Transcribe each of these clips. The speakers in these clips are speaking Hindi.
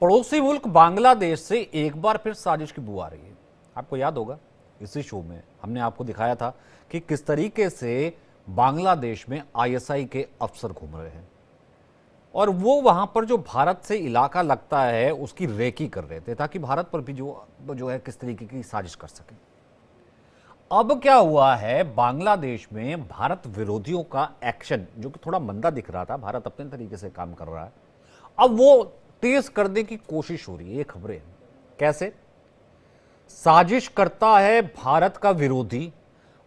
पड़ोसी मुल्क बांग्लादेश से एक बार फिर साजिश की बू आ रही है। आपको याद होगा इसी शो में हमने आपको दिखाया था कि किस तरीके से बांग्लादेश में आईएसआई के अफसर घूम रहे हैं और वो वहां पर जो भारत से इलाका लगता है उसकी रेकी कर रहे थे ताकि भारत पर भी जो है किस तरीके की साजिश कर सके। अब क्या हुआ है, बांग्लादेश में भारत विरोधियों का एक्शन जो कि थोड़ा मंदा दिख रहा था, भारत अपने तरीके से काम कर रहा है, अब वो तेज करने की कोशिश हो रही है। ये खबरें कैसे साजिश करता है भारत का विरोधी,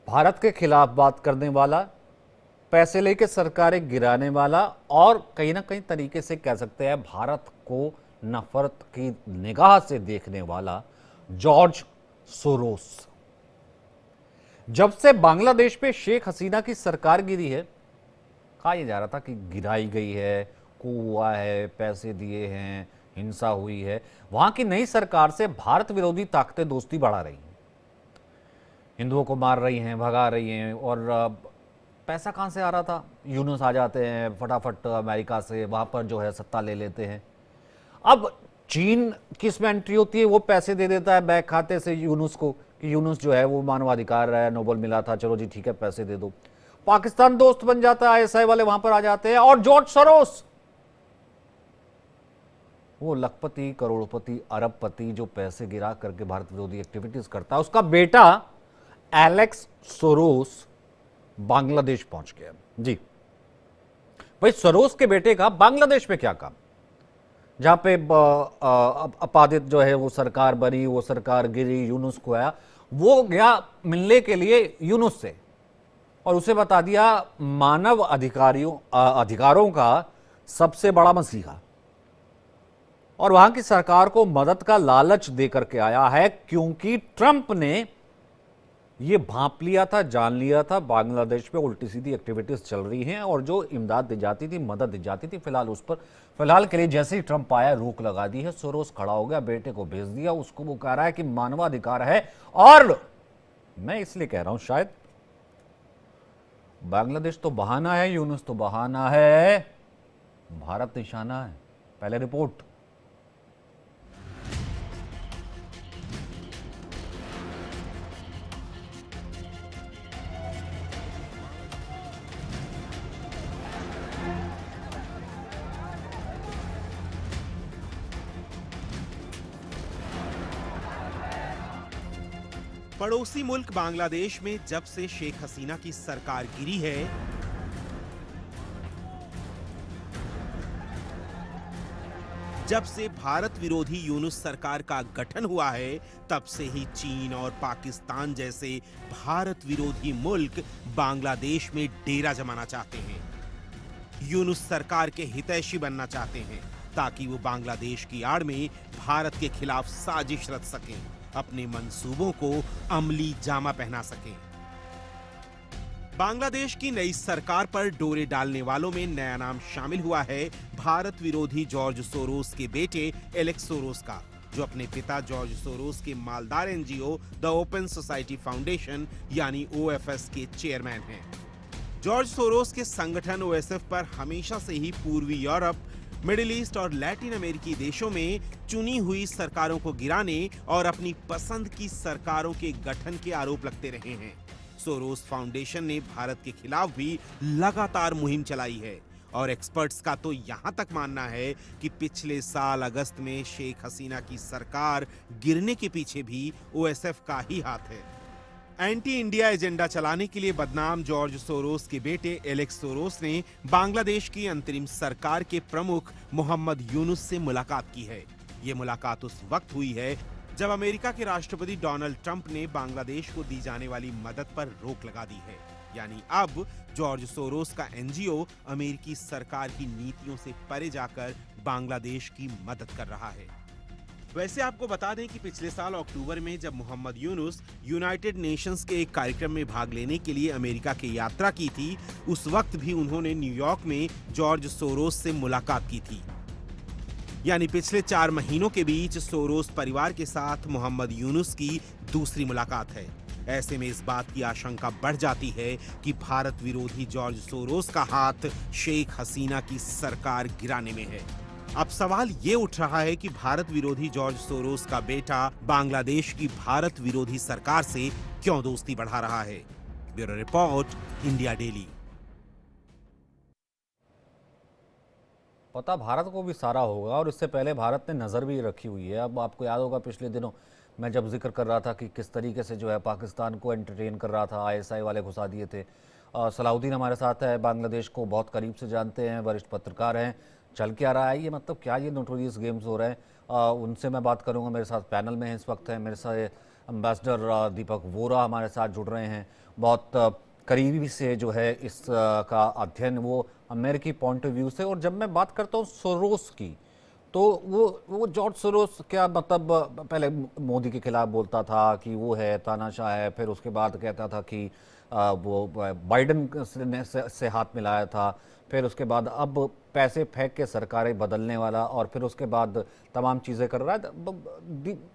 भारत के खिलाफ बात करने वाला, पैसे लेके सरकारें गिराने वाला और कहीं ना कहीं तरीके से कह सकते हैं भारत को नफरत की निगाह से देखने वाला जॉर्ज सोरोस। जब से बांग्लादेश पे शेख हसीना की सरकार गिरी है, कहा यह जा रहा था कि गिराई गई है, coup हुआ है, पैसे दिए हैं, हिंसा हुई है, वहां की नई सरकार से भारत विरोधी ताकतें दोस्ती बढ़ा रही हैं, हिंदुओं को मार रही हैं, भगा रही हैं। और पैसा कहां से आ रहा था, यूनुस आ जाते हैं फटाफट अमेरिका से, वहां पर जो है सत्ता ले लेते हैं। अब चीन किस में एंट्री होती है, वो पैसे दे देता है बैंक खाते से यूनुस को कि यूनुस जो है वो मानवाधिकार है, नोबेल मिला था, चलो जी ठीक है पैसे दे दो। पाकिस्तान दोस्त बन जाता है, आईएसआई वाले वहां पर आ जाते हैं। और जॉर्ज सोरोस वो लखपति, करोड़पति, अरबपति जो पैसे गिरा करके भारत विरोधी एक्टिविटीज करता है, उसका बेटा एलेक्स सोरोस बांग्लादेश पहुंच गया। जी भाई, सोरोस के बेटे का बांग्लादेश में क्या काम, जहां पे अपादित जो है वो सरकार बनी, वो सरकार गिरी, यूनुस को आया, वो गया मिलने के लिए यूनुस से और उसे बता दिया मानव अधिकारों का सबसे बड़ा मसीहा, और वहां की सरकार को मदद का लालच देकर के आया है क्योंकि ट्रंप ने ये भांप लिया था, जान लिया था बांग्लादेश में उल्टी सीधी एक्टिविटीज चल रही हैं और जो इमदाद दी जाती थी, मदद दी जाती थी, फिलहाल उस पर फिलहाल के लिए जैसे ही ट्रंप आया रोक लगा दी है। सोरोस खड़ा हो गया, बेटे को भेज दिया, उसको वो कह रहा है कि मानवाधिकार है। और मैं इसलिए कह रहा हूं शायद बांग्लादेश तो बहाना है, यूनुस तो बहाना है, भारत निशाना है। पहले रिपोर्ट। पड़ोसी मुल्क बांग्लादेश में जब से शेख हसीना की सरकार गिरी है, जब से भारत विरोधी यूनुस सरकार का गठन हुआ है, तब से ही चीन और पाकिस्तान जैसे भारत विरोधी मुल्क बांग्लादेश में डेरा जमाना चाहते हैं, यूनुस सरकार के हितैषी बनना चाहते हैं ताकि वो बांग्लादेश की आड़ में भारत के खिलाफ साजिश रच सकें, अपने मंसूबों को अमली जामा पहना सकें। बांग्लादेश की नई सरकार पर डोरे डालने वालों में नया नाम शामिल हुआ है भारत विरोधी जॉर्ज सोरोस के बेटे एलेक्स सोरोस का, जो अपने पिता जॉर्ज सोरोस के मालदार NGO the open society foundation यानी ओएफएस के चेयरमैन हैं। जॉर्ज सोरोस के संगठन ओएसएफ पर हमेशा से ही पूर्वी यूरोप, मिडिल ईस्ट और लैटिन अमेरिकी देशों में चुनी हुई सरकारों को गिराने और अपनी पसंद की सरकारों के गठन के आरोप लगते रहे हैं। सोरोस फाउंडेशन ने भारत के खिलाफ भी लगातार मुहिम चलाई है और एक्सपर्ट्स का तो यहां तक मानना है कि पिछले साल अगस्त में शेख हसीना की सरकार गिरने के पीछे भी ओएसएफ का ही हाथ है। एंटी इंडिया एजेंडा चलाने के लिए बदनाम जॉर्ज सोरोस के बेटे एलेक्स सोरोस ने बांग्लादेश की अंतरिम सरकार के प्रमुख मोहम्मद यूनुस से मुलाकात की है। ये मुलाकात उस वक्त हुई है जब अमेरिका के राष्ट्रपति डोनाल्ड ट्रंप ने बांग्लादेश को दी जाने वाली मदद पर रोक लगा दी है। यानी अब जॉर्ज सोरोस का एनजीओ अमेरिकी सरकार की नीतियों से परे जाकर बांग्लादेश की मदद कर रहा है। वैसे आपको बता दें कि पिछले साल अक्टूबर में जब मोहम्मद यूनुस यूनाइटेड नेशंस के एक कार्यक्रम में भाग लेने के लिए अमेरिका की यात्रा की थी, उस वक्त भी उन्होंने न्यूयॉर्क में जॉर्ज सोरोस से मुलाकात की थी। यानी पिछले 4 महीनों के बीच सोरोस परिवार के साथ मोहम्मद यूनुस की दूसरी मुलाकात है। ऐसे में इस बात की आशंका बढ़ जाती है कि भारत विरोधी जॉर्ज सोरोस का हाथ शेख हसीना की सरकार गिराने में है। अब सवाल ये उठ रहा है कि भारत विरोधी जॉर्ज सोरोस का बेटा बांग्लादेश की भारत विरोधी सरकार से क्यों दोस्ती बढ़ा रहा है। Bureau report, India daily. पता भारत को भी सारा होगा और इससे पहले भारत ने नज़र भी रखी हुई है। अब आपको याद होगा पिछले दिनों मैं जब जिक्र कर रहा था कि किस तरीके से जो है पाकिस्तान को एंटरटेन कर रहा था, आईएसआई वाले घुसा दिए थे। सलाउद्दीन हमारे साथ है, बांग्लादेश को बहुत करीब से जानते हैं, वरिष्ठ पत्रकार हैं। चल क्या रहा है ये, मतलब क्या ये नोटोरियस गेम्स हो रहे हैं, उनसे मैं बात करूँगा। मेरे साथ पैनल में इस वक्त है मेरे साथ एम्बेसडर दीपक वोरा हमारे साथ जुड़ रहे हैं। बहुत करीबी से जो है इस का अध्ययन वो अमेरिकी पॉइंट ऑफ व्यू से। और जब मैं बात करता हूँ सोरोस की, तो वो जॉर्ज सोरोस क्या मतलब पहले मोदी के खिलाफ बोलता था कि वो है तानाशाह है, फिर उसके बाद कहता था कि वो बाइडन से हाथ मिलाया था, फिर उसके बाद अब पैसे फेंक के सरकारें बदलने वाला, और फिर उसके बाद तमाम चीज़ें कर रहा है।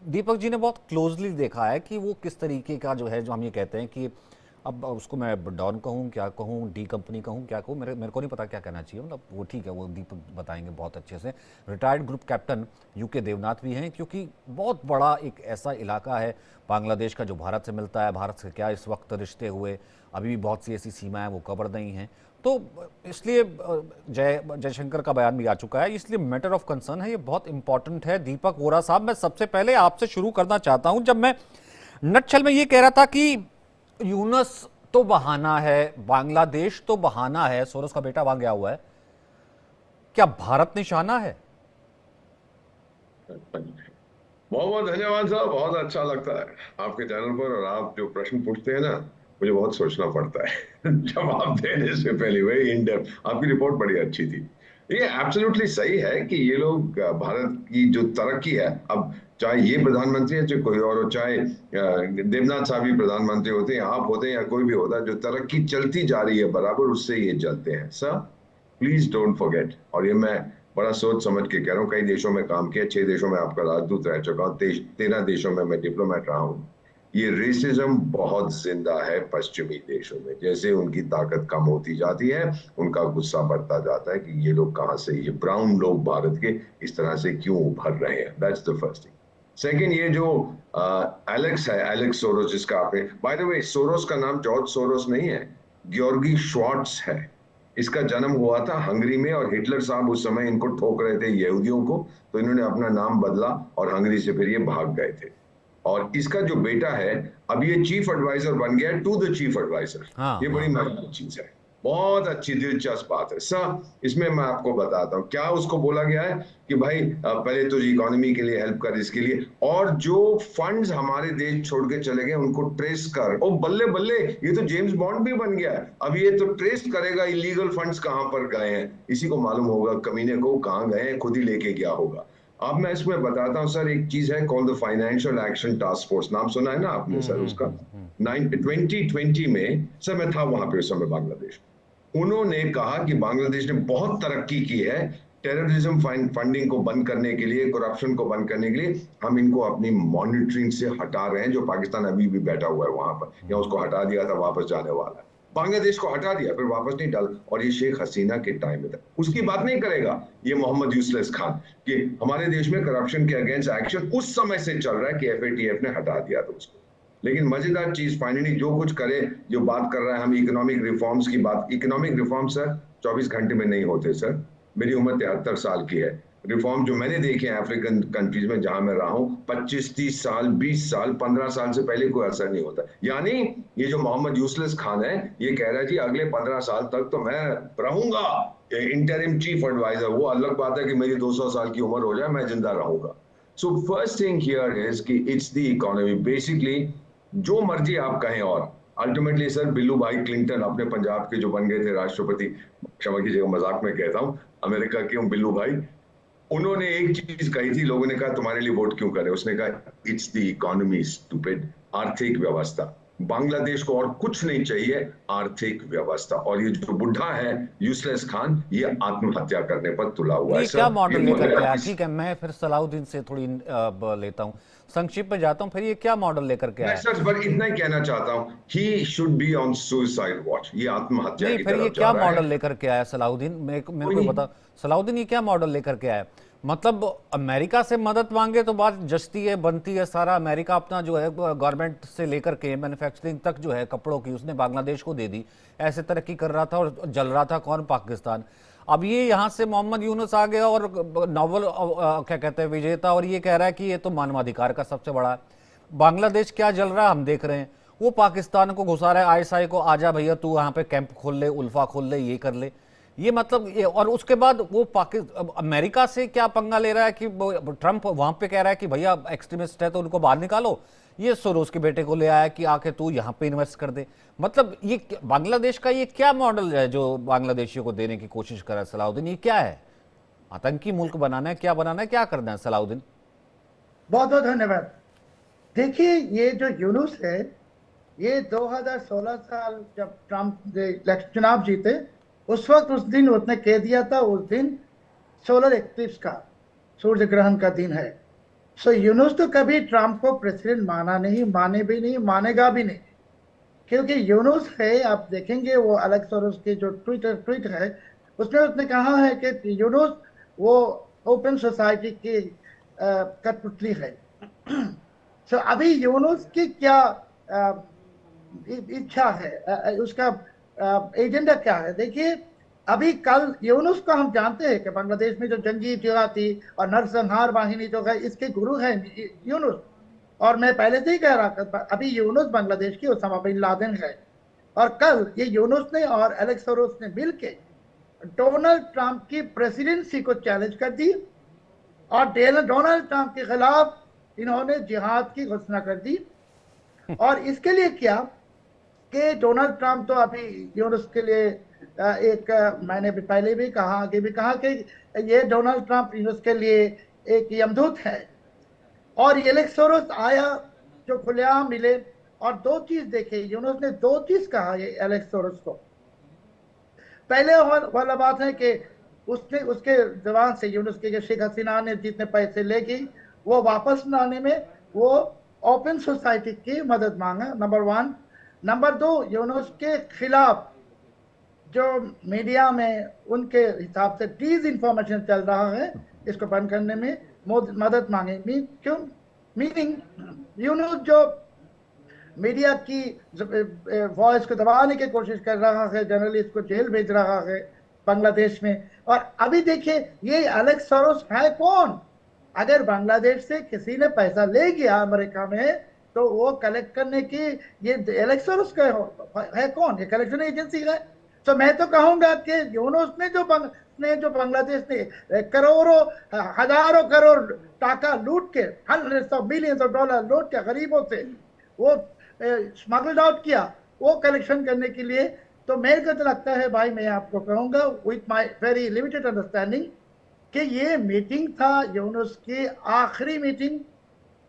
दीपक जी ने बहुत क्लोजली देखा है कि वो किस तरीके का जो है, जो हम ये कहते हैं कि अब उसको मैं डॉन कहूँ, क्या कहूँ, डी कंपनी कहूँ, क्या कहूँ, मेरे को नहीं पता क्या कहना चाहिए। मतलब वो ठीक है, वो दीपक बताएंगे बहुत अच्छे से। Retired group captain U K Devnath भी हैं, क्योंकि बहुत बड़ा एक ऐसा इलाका है बांग्लादेश का जो भारत से मिलता है। भारत से क्या इस वक्त रिश्ते हुए, अभी भी बहुत सी ऐसी सीमाएं वो कवर नहीं हैं। तो इसलिए जयशंकर का बयान भी आ चुका है, इसलिए मैटर ऑफ कंसर्न है, ये बहुत इंपॉर्टेंट है। दीपक वोरा साहब, मैं सबसे पहले आपसे शुरू करना चाहता हूं। जब मैं नटशल में ये कह रहा था कि यूनस तो बहाना है, बांग्लादेश तो बहाना है, सोरोस का बेटा वहां गया हुआ है, क्या भारत निशाना है? बहुत बहुत धन्यवाद साहब, बहुत अच्छा लगता है आपके चैनल पर। और आप जो प्रश्न पूछते हैं ना, मुझे बहुत सोचना पड़ता है जवाब देने से पहले। वही इन डेप्थ, आपकी रिपोर्ट बड़ी अच्छी थी। ये एब्सोल्युटली सही है कि ये लोग भारत की जो तरक्की है, अब चाहे ये प्रधानमंत्री है, चाहे कोई और हो, चाहे देवनाथ साहब भी प्रधानमंत्री होते हैं, आप होते हैं या कोई भी होता है, जो तरक्की चलती जा रही है बराबर, उससे ये चलते हैं। सर प्लीज डोंट फॉरगेट, और ये मैं बड़ा सोच समझ के कह रहा हूँ, कई देशों में काम किया, 6 देशों में आपका राजदूत रह चुका हूँ, 13 देशों में मैं डिप्लोमेट रहा हूँ। ये रेसिज्म बहुत जिंदा है पश्चिमी देशों में। जैसे उनकी ताकत कम होती जाती है, उनका गुस्सा बढ़ता जाता है कि ये लोग कहाँ से, ये ब्राउन लोग भारत के इस तरह से क्यों उभर रहे हैं। That's the first thing. Second, ये जो एलेक्स है, एलेक्स सोरोस, जिसका आपने, बाय द वे सोरोस का नाम जॉर्ज सोरोस नहीं है, ग्योर्गी श्वार्ट्ज है। इसका जन्म हुआ था हंगरी में, और हिटलर साहब उस समय इनको ठोक रहे थे यहूदियों को, तो इन्होंने अपना नाम बदला और हंगरी से फिर ये भाग गए थे। और इसका जो बेटा है, अब ये चीफ एडवाइजर बन गया टू द चीफ एडवाइजर। ये बड़ी मजेदार चीज है, बहुत अच्छी दिलचस्प बात है सर। इसमें मैं आपको बताता हूँ क्या उसको बोला गया है कि भाई पहले तो इकोनॉमी के लिए हेल्प कर, इसके लिए, और जो फंड्स हमारे देश छोड़ के चले गए उनको ट्रेस कर। ओ बल्ले बल्ले, ये तो जेम्स बॉन्ड भी बन गया है। अब ये तो ट्रेस करेगा इलीगल फंड्स कहां पर गए हैं, इसी को मालूम होगा कमीने को कहां गए हैं, खुद ही लेके गया होगा। अब मैं इसमें बताता हूँ सर, एक चीज है called the financial action task force, नाम सुना है ना आपने सर उसका। 2020 में सर मैं था वहां पे उस समय बांग्लादेश। उन्होंने कहा कि बांग्लादेश ने बहुत तरक्की की है टेररिज्म फंडिंग को बंद करने के लिए, करप्शन को बंद करने के लिए। हम इनको अपनी मॉनिटरिंग से हटा रहे हैं, जो पाकिस्तान अभी भी बैठा हुआ है वहां पर, या उसको हटा दिया था, वापस जाने वाला है। बांग्लादेश को हटा दिया, फिर वापस नहीं डाला। और ये शेख हसीना के टाइम में था। उसकी बात नहीं करेगा ये मोहम्मद यूसुफ खान कि हमारे देश में करप्शन के अगेंस्ट एक्शन उस समय से चल रहा है कि FATF ने हटा दिया था उसको। लेकिन मजेदार चीज, फाइनली जो कुछ करे, जो बात कर रहा है, हम इकोनॉमिक रिफॉर्म्स की बात, इकोनॉमिक रिफॉर्म सर 24 घंटे में नहीं होते सर। मेरी उम्र 73 साल की है। रिफॉर्म जो मैंने देखे हैं अफ्रीकन कंट्रीज में जहां मैं रहा हूं, 25, 30 साल, 20 साल, 15 साल से पहले कोई असर नहीं होता। यानी ये जो मोहम्मद यूसुफ खान है, ये कह रहा है जी अगले 15 साल तक तो मैं रहूंगा इंटरिम चीफ एडवाइजर। वो अलग बात है कि मेरी 200 साल की उम्र हो जाए, मैं जिंदा रहूंगा। So first thing here is कि इट्स द इकोनॉमी बेसिकली, जो मर्जी आप कहें। और अल्टीमेटली सर बिल्लू भाई क्लिंटन, अपने पंजाब के जो बन गए थे राष्ट्रपति, क्षमा कीजिएगा मजाक में कहता हूं, अमेरिका के बिल्लू भाई, उन्होंने एक चीज कही थी, लोगों ने कहा तुम्हारे लिए वोट क्यों करें, उसने कहा इट्स द इकोनॉमी स्टूपिड, आर्थिक व्यवस्था। बांग्लादेश को और कुछ नहीं चाहिए, आर्थिक व्यवस्था। और ये जो बुढ़ा है यूसलेस खान, ये आत्महत्या करने पर तुला हुआ है ये क्या सर। मॉडल ये लेकर के आया? इस- ठीक है, मैं फिर सलाउद्दीन से थोड़ी लेता हूँ, संक्षिप्त में जाता हूँ। फिर ये क्या मॉडल लेकर के मैं आया? सर बस इतना ही कहना चाहता हूं, he should be on suicide watch. ये आत्महत्या नहीं, की फिर ये तरफ जा क्या रहा मॉडल है। लेकर के आया सलाउद्दीन? मेरे कोई को नहीं। बता सलाउद्दीन, ये क्या मॉडल लेकर के आया? मतलब अमेरिका से मदद मांगे तो बात जचती है, बनती है। सारा अमेरिका अपना जो है गारमेंट से लेकर के मैन्युफैक्चरिंग तक जो है कपड़ों की, उसने बांग्लादेश को दे दी। ऐसे तरक्की कर रहा था और जल रहा था कौन? पाकिस्तान। अब ये यहाँ से मोहम्मद यूनुस आ गया और नोबेल क्या कहते हैं विजेता, और ये कह रहा है कि ये तो मानवाधिकार का सबसे बड़ा है। बांग्लादेश क्या जल रहा है हम देख रहे हैं। वो पाकिस्तान को घुसा रहा है, आईएसआई को, आजा भैया तू वहां पे कैंप खोल ले, उल्फा खोल ले, ये कर ले। ये मतलब ये, और उसके बाद वो अमेरिका से क्या पंगा ले रहा है कि ट्रंप वहां पे कह रहा है कि भैया एक्सट्रीमिस्ट है तो उनको बाहर निकालो। ये सोरोस के बेटे को ले आया कि आके तू यहाँ पे इन्वेस्ट कर दे। मतलब ये बांग्लादेश का ये क्या मॉडल है जो बांग्लादेशियों को देने की कोशिश कर रहा है सलाउद्दीन? ये क्या है? आतंकी मुल्क बनाना है, क्या बनाना है, क्या करना है सलाउद्दीन? बहुत बहुत धन्यवाद। देखिए, ये जो यूनुस है, ये 2016 साल जब ट्रंप चुनाव जीते, उस वक्त उस दिन उसने कह दिया था, उस दिन सोलर एक्लिप्स का, सूर्य ग्रहण का दिन है। सो यूनुस तो कभी ट्रंप को प्रेसिडेंट माना नहीं, माने भी नहीं, मानेगा भी नहीं। क्योंकि यूनुस है, आप देखेंगे वो अलेक्स सोरोस की जो ट्वीट है, उसमें उसने कहा है कि यूनुस वो ओपन सोसाइटी की कठपुतली है। सो अभी यूनुस की क्या इच्छा है, उसका एजेंडा क्या है? देखिए, अभी कल यूनुस को हम जानते हैं कि बांग्लादेश में जो जंगी जिहादी और नरसंहार वाहिनी जो है, इसके गुरु हैं यूनुस। और मैं पहले से ही कह रहा था, अभी यूनुस बांग्लादेश की ओसामा बिन लादेन है। और कल ये यूनुस ने और एलेक्स सोरोस ने मिलकर डोनाल्ड ट्रंप की प्रेसिडेंसी को चैलेंज कर दी और डोनाल्ड ट्रंप के खिलाफ इन्होंने जिहाद की घोषणा कर दी। और इसके लिए क्या कि डोनाल्ड ट्रंप तो अभी यूनुस के लिए मैंने भी पहले भी कहा, आगे भी कहा कि ये डोनाल्ड ट्रंप यूनुस के लिए एक यमदूत है। और एलेक्स सोरोस आया जो खुलेआम मिले और दो चीज देखे यूनुस ने, दो चीज कहा ये एलेक्स सोरोस को। पहले वाला बात है कि उसने उसके जबान से यूनुस के शेख हसीना ने जितने पैसे लेगी वो वापस लाने में वो ओपन सोसाइटी की मदद मांगा, नंबर वन। नंबर दो, यूनुस के खिलाफ जो मीडिया में उनके हिसाब से डिस इंफॉर्मेशन चल रहा है, इसको बंद करने में मदद मांगे। क्यों? मीनिंग यूनुस जो मीडिया की वॉइस को दबाने की कोशिश कर रहा है, जर्नलिस्ट को जेल भेज रहा है बांग्लादेश में। और अभी देखिए, ये एलेक्स सोरोस है कौन? अगर बांग्लादेश से किसी ने पैसा ले गया अमेरिका में, तो वो कलेक्ट करने की ये एलेक्स सोरोस का है कौन? ये कलेक्शन एजेंसी है। तो मैं तो कहूंगा कि यूनुस ने जो बांग्लादेश ने करोड़ों हजारों करोड़ टाका लूट के, hundreds of millions of dollar लूट के गरीबों से वो स्मगल्ड आउट किया, वो कलेक्शन करने के लिए। तो मेरे को तो लगता है भाई, मैं आपको कहूंगा with my very limited understanding कि ये मीटिंग था यूनुस की आखिरी मीटिंग।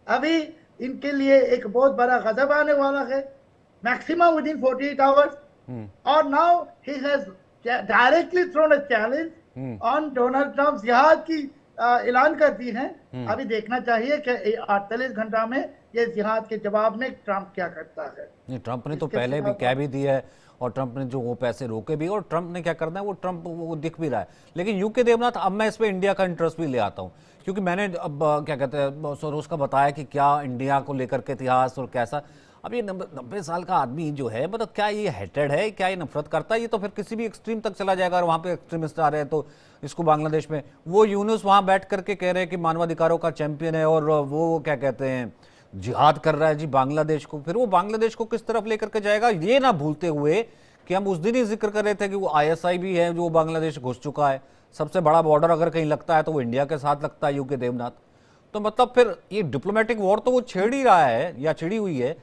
अभी इनके लिए एक बहुत बड़ा गजब आने वाला है, मैक्सिमम विद इन 48 आवर्स। और now he has directly thrown a challenge on Donald Trump, जिहाद की ऐलान कर दी है। अभी देखना चाहिए कि 48 घंटा में ये जिहाद के जवाब में ट्रंप क्या करता है। नहीं, ट्रंप ने तो पहले भी कह भी दिया है, और ट्रंप ने जो वो पैसे रोके भी, और ट्रंप ने क्या करना है वो ट्रंप वो दिख भी रहा है। लेकिन यूके देवनाथ, अब मैं इस पे इंडिया का इंटरेस्ट भी ले आता हूँ, क्योंकि मैंने अब क्या कहते हैं सोरोस का बताया कि क्या इंडिया को लेकर के इतिहास और कैसा। अब ये 90 साल का आदमी जो है, मतलब क्या ये हेटेड है, क्या ये नफरत करता है? ये तो फिर किसी भी एक्सट्रीम तक चला जाएगा, और वहाँ पे एक्सट्रीमिस्ट आ रहे हैं तो इसको बांग्लादेश में वो यूनुस वहाँ बैठ करके कह रहे हैं कि मानवाधिकारों का चैंपियन है, और वो क्या कहते हैं जिहाद कर रहा है जी बांग्लादेश को। फिर वो बांग्लादेश को किस तरफ लेकर के जाएगा, ये ना भूलते हुए कि हम उस दिन ही जिक्र कर रहे थे कि वो आईएसआई भी है जो बांग्लादेश घुस चुका है। सबसे बड़ा बॉर्डर अगर कहीं लगता है तो वो इंडिया के साथ लगता है, यूके देवनाथ। तो मतलब फिर ये डिप्लोमेटिक वॉर तो वो छेड़ ही रहा है या छिड़ी हुई है।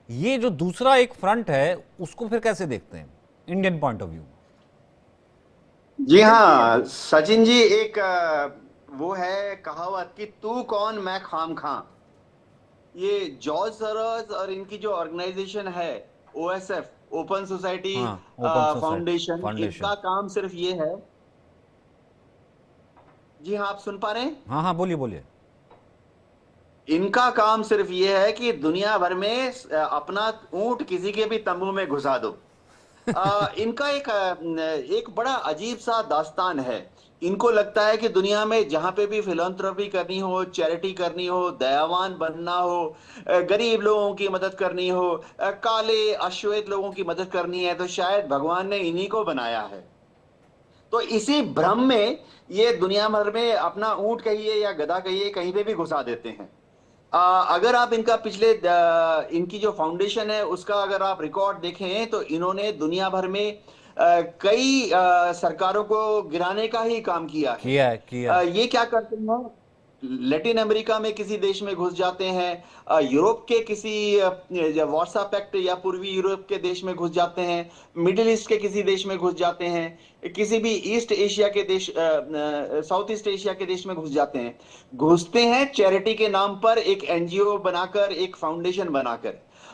ये जो दूसरा एक फ्रंट है उसको फिर कैसे देखते हैं इंडियन पॉइंट ऑफ व्यू? जी हाँ सचिन जी, एक वो है कहावत कि तू कौन मैं खाम खां। ये जॉर्ज सोरोस और इनकी जो ऑर्गेनाइजेशन है ओएसएफ, ओपन सोसाइटी हाँ, ओपन फाउंडेशन, फाउंडेशन। इनका काम सिर्फ ये है। जी हाँ, आप सुन पा रहे हैं? हाँ हाँ, बोलिए बोलिए। इनका काम सिर्फ ये है कि दुनिया भर में अपना ऊंट किसी के भी तंबू में घुसा दो। इनका एक बड़ा अजीब सा दास्तान है। इनको लगता है कि दुनिया में जहां पे भी फिलैंथ्रोपी करनी हो, चैरिटी करनी हो, दयावान बनना हो, गरीब लोगों की मदद करनी हो, काले अश्वेत लोगों की मदद करनी है, तो शायद भगवान ने इन्हीं को बनाया है। तो इसी भ्रम में ये दुनिया भर में अपना ऊंट कहिए या गधा कहिए कहीं पे भी घुसा देते हैं। अगर आप इनका इनकी जो फाउंडेशन है उसका अगर आप रिकॉर्ड देखें तो इन्होंने दुनिया भर में कई सरकारों को गिराने का ही काम किया है। किया है। ये क्या करते हैं, लैटिन अमेरिका में किसी देश में घुस जाते हैं, यूरोप के किसी वार्सा पैक्ट या पूर्वी यूरोप के देश में घुस जाते हैं, मिडिल ईस्ट के किसी देश में घुस जाते हैं, किसी भी ईस्ट एशिया के देश, साउथ ईस्ट एशिया के देश में घुस जाते हैं। घुसते हैं चैरिटी के नाम पर, एक एनजीओ बनाकर, एक फाउंडेशन बनाकर।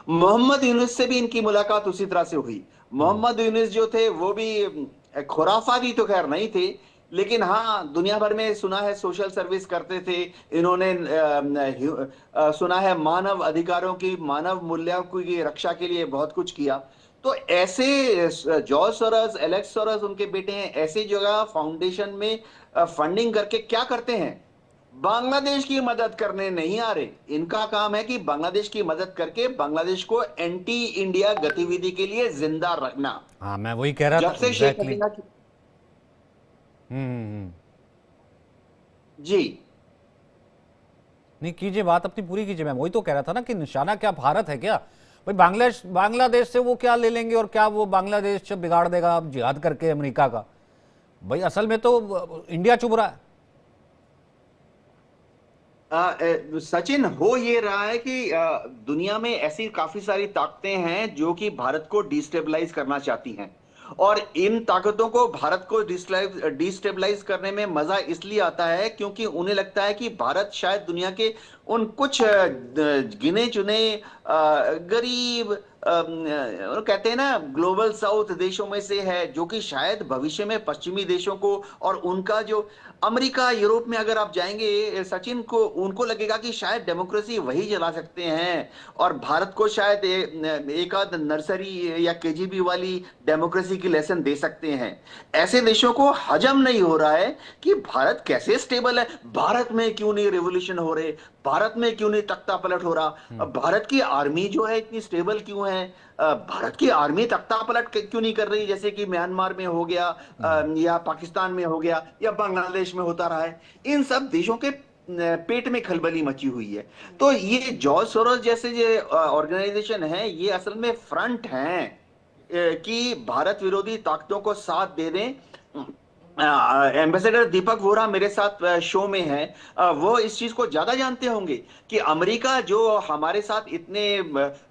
मोहम्मद यूनुस से भी इनकी मुलाकात उसी तरह से हुई। मोहम्मद यूनुस जो थे वो भी खुराफाती तो खैर नहीं थे, लेकिन हाँ दुनिया भर में सुना है सोशल सर्विस करते थे इन्होंने। सुना है मानव अधिकारों की, मानव मूल्यों की रक्षा के लिए बहुत कुछ किया। तो ऐसे जॉर्ज सोरोस, एलेक्स सोरोस उनके बेटे हैं, ऐसे जगह फाउंडेशन में फंडिंग करके क्या करते हैं, बांग्लादेश की मदद करने नहीं आ रहे। इनका काम है कि बांग्लादेश की मदद करके बांग्लादेश को एंटी इंडिया गतिविधि के लिए जिंदा रखना। हाँ, मैं वही कह रहा था। जब से शेख हसीना की हम्म। जी नहीं, कीजिए बात अपनी पूरी कीजिए। मैं वही तो कह रहा था ना कि निशाना क्या भारत है क्या? भाई बांग्लादेश से वो क्या ले लेंगे और क्या वो बांग्लादेश बिगाड़ देगा अब जिहाद करके अमेरिका का? भाई असल में तो इंडिया चुभ रहा है। सचिन, हो ये रहा है कि दुनिया में ऐसी काफी सारी ताकतें हैं जो कि भारत को डिस्टेबलाइज करना चाहती हैं, और इन ताकतों को भारत को डिस्टेबलाइज करने में मजा इसलिए आता है क्योंकि उन्हें लगता है कि भारत शायद दुनिया के उन कुछ गिने चुने गरीब, कहते हैं ना ग्लोबल साउथ देशों में से है, जो कि शायद भविष्य में पश्चिमी देशों को और उनका जो अमेरिका, यूरोप में अगर आप जाएंगे सचिन, को उनको लगेगा कि शायद डेमोक्रेसी वही चला सकते हैं और भारत को शायद एक आध नर्सरी या केजीबी वाली डेमोक्रेसी की लेसन दे सकते हैं। ऐसे देशों को हजम नहीं हो रहा है कि भारत कैसे स्टेबल है, भारत में क्यों नहीं रेवोल्यूशन हो रहे, भारत में क्यों नहीं तख्ता पलट हो रहा, भारत की आर्मी जो है इतनी स्टेबल क्यों है, भारत की आर्मी तख्ता पलट क्यों नहीं कर रही, जैसे कि म्यांमार में हो गया, या पाकिस्तान में हो गया, या बांग्लादेश में होता रहा है। इन सब देशों के पेट में खलबली मची हुई है। तो ये जॉर्ज सोरोस जैसे जो ऑर्गेनाइजेशन है, ये असल में फ्रंट हैं कि भारत विरोधी ताकतों को साथ दे दें। एम्बेसडर दीपक वोरा मेरे साथ शो में है, वो इस चीज को ज्यादा जानते होंगे कि अमेरिका जो हमारे साथ इतने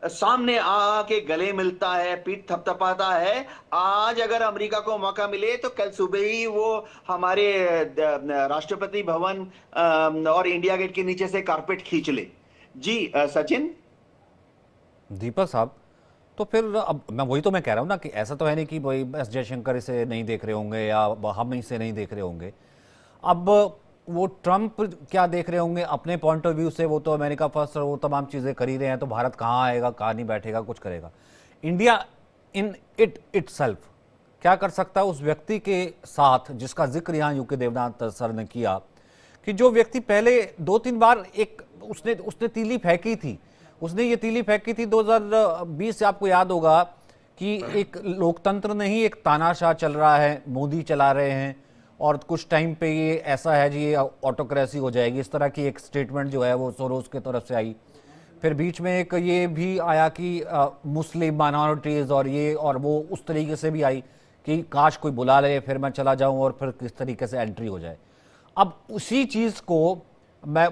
सामने आके गले मिलता है, पीठ थपथपाता है, आज अगर अमेरिका को मौका मिले तो कल सुबह ही वो हमारे राष्ट्रपति भवन और इंडिया गेट के नीचे से कारपेट खींच ले। जी सचिन। दीपक साहब, तो फिर अब मैं कह रहा हूँ ना कि ऐसा तो है नहीं कि भाई एस जयशंकर इसे नहीं देख रहे होंगे या हम इसे नहीं देख रहे होंगे। अब वो ट्रंप क्या देख रहे होंगे अपने पॉइंट ऑफ व्यू से, वो तो अमेरिका फर्स्ट और वो तमाम चीज़ें कर ही रहे हैं, तो भारत कहाँ आएगा, कहाँ नहीं बैठेगा, कुछ करेगा। इंडिया इन इटसेल्फ क्या कर सकता है उस व्यक्ति के साथ जिसका जिक्र यहाँ यूके देवनाथ सर ने किया, कि जो व्यक्ति पहले 2-3 बार उसने तीली फेंकी थी, उसने ये तीली फेंकी थी 2020 से, आपको याद होगा कि एक लोकतंत्र नहीं एक तानाशाह चल रहा है, मोदी चला रहे हैं और कुछ टाइम पे ये ऐसा है जी ये ऑटोक्रेसी हो जाएगी, इस तरह की एक स्टेटमेंट जो है वो सोरोस की तरफ से आई। फिर बीच में एक ये भी आया कि मुस्लिम माइनॉरिटीज़ और वो उस तरीके से भी आई कि काश कोई बुला ले फिर मैं चला जाऊं और फिर किस तरीके से एंट्री हो जाए। अब उसी चीज़ को मैं,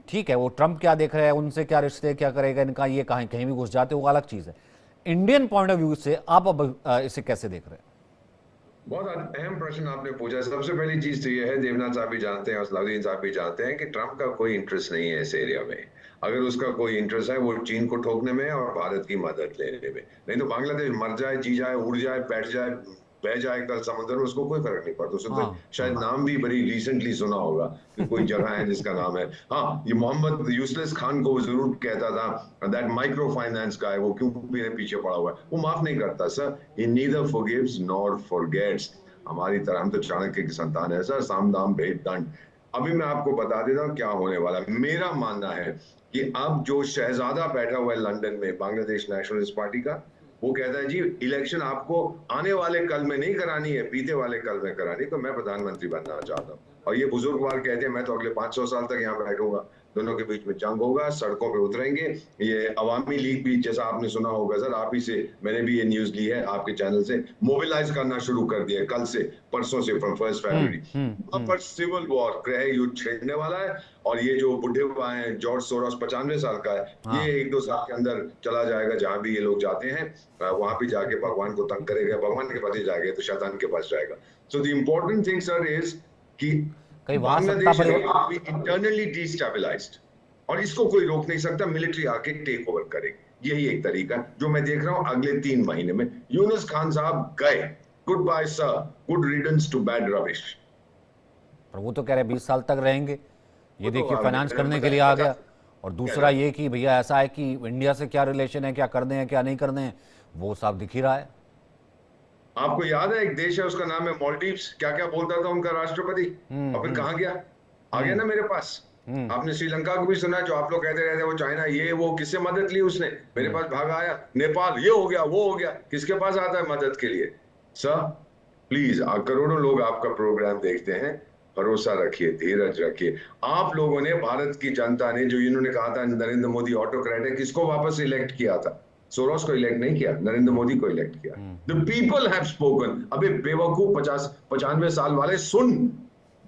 ठीक है वो ट्रंप क्या देख रहे हैं, उनसे क्या रिश्ते, क्या करेगा इनका, ये कहीं भी घुस जाते वो अलग चीज़ है। इंडियन पॉइंट ऑफ व्यू से आप अब इसे कैसे देख रहे हैं? बहुत अहम प्रश्न आपने पूछा। सबसे पहली चीज तो ये है, देवनाथ साहब भी जानते हैं और सलाउद्दीन साहब भी जानते हैं कि ट्रंप का कोई इंटरेस्ट नहीं है इस एरिया में। अगर उसका कोई इंटरेस्ट है वो चीन को ठोकने में और भारत की मदद लेने में। नहीं तो बांग्लादेश मर जाए, जी जाए, उड़ जाए, बैठ जाए, बह जाए कल समुद्र में, उसको कोई फर्क नहीं पड़ता। उसने तो हाँ शायद नाम भी बड़ी रिसेंटली सुना होगा कि कोई जगह है जिसका नाम है। हाँ, ये मोहम्मद यूसुफ खान को वो जरूर कहता था दैट माइक्रो फाइनेंस का है, वो क्यों मेरे पीछे पड़ा हुआ है, वो माफ नहीं करता सर। ही नीदर फॉरगिव्स नॉर फॉरगेट्स। हमारी तरह, हम तो चाणक्य की संतान है सर, साम दाम भेद दंड। अभी मैं आपको बता देता हूँ क्या होने वाला है। मेरा मानना है कि अब जो शहजादा बैठा हुआ है लंदन में बांग्लादेश नेशनलिस्ट पार्टी का, वो कहता है जी इलेक्शन आपको आने वाले कल में नहीं करानी है, बीते वाले कल में करानी, तो मैं प्रधानमंत्री बनना चाहता हूँ। और ये बुजुर्गवार कहते हैं मैं तो अगले 500 साल तक यहाँ बैठूंगा। दोनों के बीच में जंग होगा, सड़कों पे उतरेंगे। ये अवामी लीग भी, जैसा आपने सुना होगा सर, आप ही से मैंने भी ये न्यूज ली है आपके चैनल से, मोबिलाइज करना शुरू कर दिया कल से, परसों से, फ्रॉम 1 फरवरी। वहां पर सिविल वॉर, गृह युद्ध छिड़ने वाला है। और ये जो बुढ़े हुआ है जॉर्ज सोरोस 95 साल का है, हाँ। ये 1-2 साल के अंदर चला जाएगा जहां भी ये लोग जाते हैं, वहां पे जाके भगवान को तंग करेगा, भगवान के पास ही जाएगा तो शैतान के पास जाएगा। So the important thing sir is कि कहीं वहां सत्ता बांग्लादेश इंटरनली डिस्टेबलाइज्ड, और इसको कोई रोक नहीं सकता। मिलिट्री आके टेक ओवर करेगी, यही एक तरीका जो मैं देख रहा हूं अगले 3 महीने में। यूनुस खान साहब गए, goodbye sir, good riddance to bad Ravish. पर वो तो कह रहे 20 साल तक रहेंगे। ये वो तो देखिए आप फाइनेंस मैंने करने के बताया लिए आ 50 गया। और दूसरा ये कि भैया ऐसा है कि इंडिया से क्या रिलेशन है, क्या कर दें क्या नहीं कर दें, वो साफ दिख ही रहा है। आपको याद है एक देश है उसका नाम है मालदीव्स, क्या क्या बोलता था उनका राष्ट्रपति, और फिर कहां गया, आ गया ना मेरे पास। आपने श्रीलंका को भी सुना, जो आप लोग कहते रहते वो चाइना ये वो, किससे मदद ली उसने, मेरे पास भागा आया। नेपाल ये हो गया वो हो गया, किसके पास आता है मदद के लिए। सर प्लीज, करोड़ों लोग आपका प्रोग्राम देखते हैं, भरोसा रखिए, धीरज रखिए। आप लोगों ने, भारत की जनता ने, जो इन्होंने कहा था नरेंद्र मोदी ऑटोक्रेट है, किसको वापस इलेक्ट किया था? सोरोस को इलेक्ट नहीं किया, नरेंद्र मोदी को इलेक्ट किया। The people have spoken. अबे बेवकूफ 95 साल वाले, सुन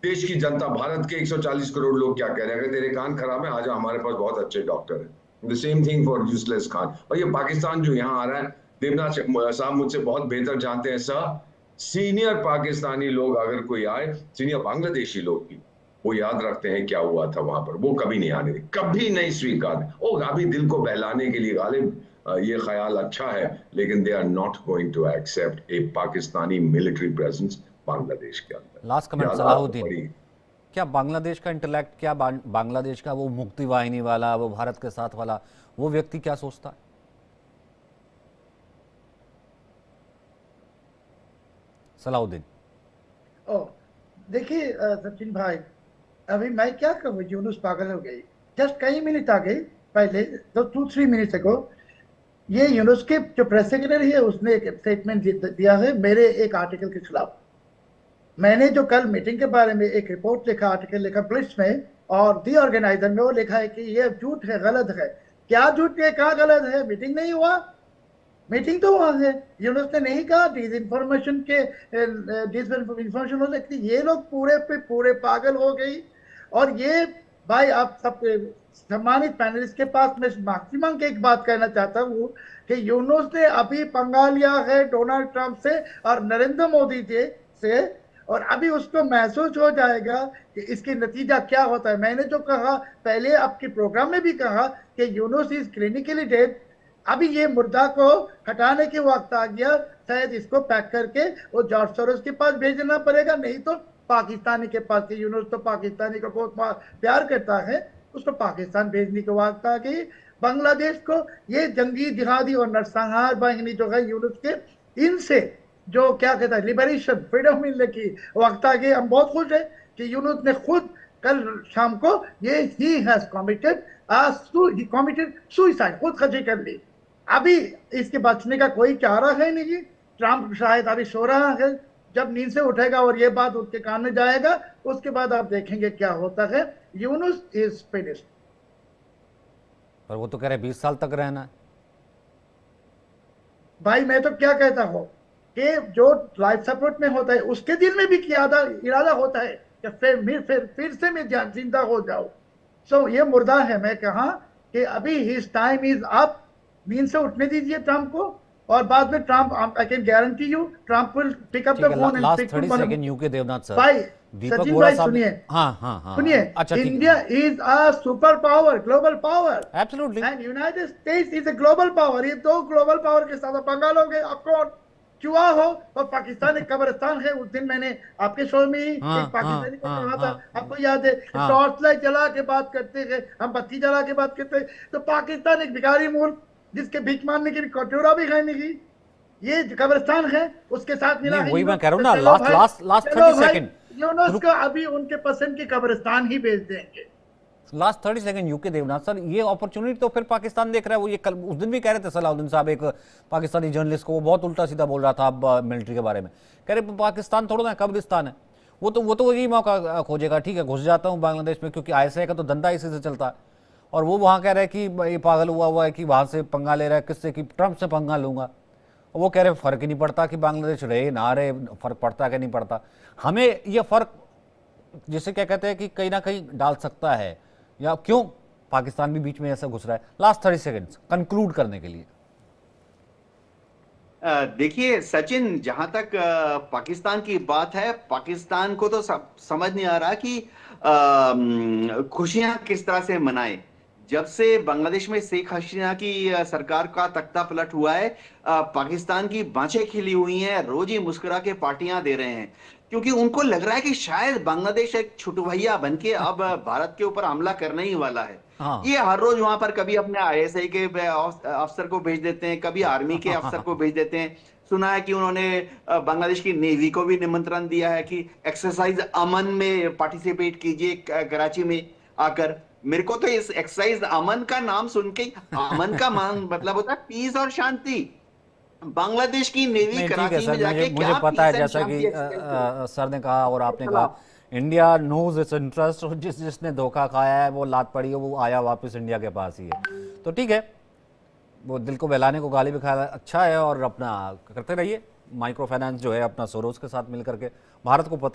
देश की जनता, भारत के 140 करोड़ लोग क्या कह रहे हैं। अगर तेरे कान खराब है, आजा, हमारे पास बहुत अच्छे डॉक्टर हैं। The same thing for useless Khan. और ये पाकिस्तान जो यहाँ आ रहा है, देवनाथ साहब मुझसे बहुत बेहतर जानते हैं सर। सीनियर पाकिस्तानी लोग अगर कोई आए, सीनियर बांग्लादेशी लोग भी, वो याद रखते हैं क्या हुआ था वहां पर, वो कभी नहीं आने, कभी नहीं स्वीकार। ओ अभी दिल को बहलाने के लिए गालिब ये ख्याल अच्छा है, लेकिन they are not going to accept a Pakistani military presence Bangladesh के अंदर। लास्ट कमेंट सलाहुद्दीन, क्या बांग्लादेश का इंटेलेक्ट, क्या बांग्लादेश का वो मुक्ति वाहिनी वाला, वो भारत के साथ वाला वो व्यक्ति क्या सोचता है? सलाहुद्दीन। ओ देखिए सचिन भाई, अभी मैं क्या कहूँ, यूनुस पागल हो गई। जस्ट कई मिनट आगे पहले, तो 2-3 मिनट अगो, ये यूनुस के जो प्रेस सेक्रेटरी है उसने एक स्टेटमेंट दिया है मेरे एक आर्टिकल के खिलाफ। मैंने जो कल मीटिंग के बारे में एक रिपोर्ट लिखा, आर्टिकल लिखा ब्लिट्ज में और दी ऑर्गेनाइजर में, वो लिखा है कि ये झूठ है, गलत है। क्या झूठ है, क्या गलत है? मीटिंग नहीं हुआ, मीटिंग तो वहां है। यूनुस ने नहीं कहा डिसइंफॉर्मेशन हो सकती। ये लोग पूरे पे पूरे पागल हो गई। और ये भाई, आप सब सम्मानित पैनलिस्ट के पास मैं माफी मांग के एक बात कहना चाहता हूँ कि यूनुस ने अभी पंगा लिया है डोनाल्ड ट्रंप से और नरेंद्र मोदी जी से, और अभी उसको महसूस हो जाएगा कि इसकी नतीजा क्या होता है। मैंने जो कहा पहले आपके प्रोग्राम में भी कहा कि यूनुस इज क्लिनिकली डेड। अभी ये मुर्दा को हटाने के वक्त आ गया, शायद इसको पैक करके वो जॉर्ज सोरोस के पास भेजना पड़ेगा, नहीं तो पाकिस्तानी के पास। यूनुस तो पाकिस्तानी को बहुत प्यार करता है, उसको पाकिस्तान भेजने के वक्त आ गई। बांग्लादेश को ये जंगी जिहादी और नरसंहार बाहिनी जो है यूनुस के, इनसे जो क्या कहता है लिबरेशन, फ्रीडम मिलने की वक्त आ गई। हम बहुत खुश है कि यूनुस ने खुद कल शाम को ये ही हैज कमिटेड सुसाइड, खुदकुशी कर ली। अभी इसके बचने का कोई चारा है नहीं। ट्रंप शायद अभी सो रहा है, जब नींद से उठेगा और ये बात उसके कान में जाएगा, उसके बाद आप देखेंगे क्या होता है। Yunus is finished. पर वो तो कह रहे 20 साल तक रहना है। भाई मैं तो क्या कहता हूँ कि जो लाइफ सपोर्ट में होता है उसके दिल में भी इरादा होता है कि फिर से मैं जिंदा हो जाऊं। सो ये मुर्दा है। मैं कहा कि अभी हिज टाइम इज अप। नींद से उठने दीजिए ट्रंप को, और बाद में Trump, I can guarantee you, Trump will pick up the phone and last speak 30 to second U K Devnath sir. भाई। दीपक सचिन बोरा भाई साहब सुनिए, हाँ सुनिए, अच्छा ठीक India is a super power, global power, absolutely. And United states is a global power. ये दो ग्लोबल पावर के साथ पंगा लोगे, आपको चुहा हो। और पाकिस्तान एक कब्रिस्तान है। उस दिन मैंने आपके शो में ही हाँ, एक पाकिस्तानी को हाँ, कहा हाँ, था, आपको याद है, हाँ। टॉर्च लाइट जला के बात करते थे, हम बत्ती जला के बात करते। तो पाकिस्तान एक भिखारी मुल्क, जिसके भीख मांगने की कटोरा भी खाने की ये कब्रिस्तान है, उसके साथ मिला है। वही मैं कह रहा हूँ ना, चलो भाई, लास्ट चलो 30 भाई, सेकंड यूनुस को अभी उनके पसंद की कब्रिस्तान ही भेज देंगे। Last 30 second U K Devnath sir, ये अपॉर्चुनिटी तो फिर पाकिस्तान देख रहा है। वो ये कल उस दिन भी कह रहे थे सलाउद्दीन साहब, एक पाकिस्तानी जर्नलिस्ट को, वो बहुत उल्टा सीधा बोल रहा था अब मिलिट्री के बारे में, कह रहे पाकिस्तान थोड़ा ना कब्रिस्तान है। वो तो यही मौका खोजेगा, ठीक है घुस जाता हूँ बांग्लादेश में, क्योंकि आईएसआई का तो धंधा इसी से चलता है। और वो वहाँ कह रहे हैं कि ये पागल हुआ है कि वहाँ से पंगा ले रहा है, किससे, कि ट्रंप से पंगा लूंगा। वो कह रहे फर्क ही नहीं पड़ता कि बांग्लादेश रहे ना रहे, फर्क पड़ता कि नहीं पड़ता। हमें यह फर्क जिसे क्या कहते हैं कि कहीं ना कहीं डाल सकता है, या क्यों पाकिस्तान भी बीच में ऐसा घुस रहा है। लास्ट 30 सेकंड्स कंक्लूड करने के लिए। देखिए सचिन, जहां तक पाकिस्तान की बात है, पाकिस्तान को तो समझ नहीं आ रहा कि खुशियां किस तरह से मनाए। जब से बांग्लादेश में शेख हसीना की सरकार का तख्ता पलट हुआ है, पाकिस्तान की बाँछें खिली हुई हैं, रोज ही मुस्कुरा के पार्टियां दे रहे हैं, क्योंकि उनको लग रहा है कि शायद बांग्लादेश एक छोटू भैया बनके अब भारत के ऊपर हमला करने ही वाला है। हाँ। ये हर रोज वहां पर कभी अपने आईएसआई के अफसर को भेज देते हैं, कभी आर्मी के अफसर को भेज देते हैं। सुना है कि उन्होंने बांग्लादेश की नेवी को भी निमंत्रण दिया है कि एक्सरसाइज अमन में पार्टिसिपेट कीजिए कराची में आकर। मेरे को तो इस एक्सरसाइज अमन का नाम सुन के, अमन का मतलब होता है पीस और शांति। बांग्लादेश की नेवी नहीं ठीक है कराची सर, में जाके मुझे क्या पता है, peace and जैसा कि शांति सर ने कहा और आपने कहा, इंडिया नोज इट्स इंटरेस्ट। जिसने धोखा खाया है, वो लात पड़ी है, वो आया वापस इंडिया के पास ही है। तो ठीक है, वो दिल को बहलाने को गाली भी खाया अच्छा है, और अपना करते रहिए। माइक्रो फाइनेंस जो है अपना सोरोस के साथ मिल करके भारत को पता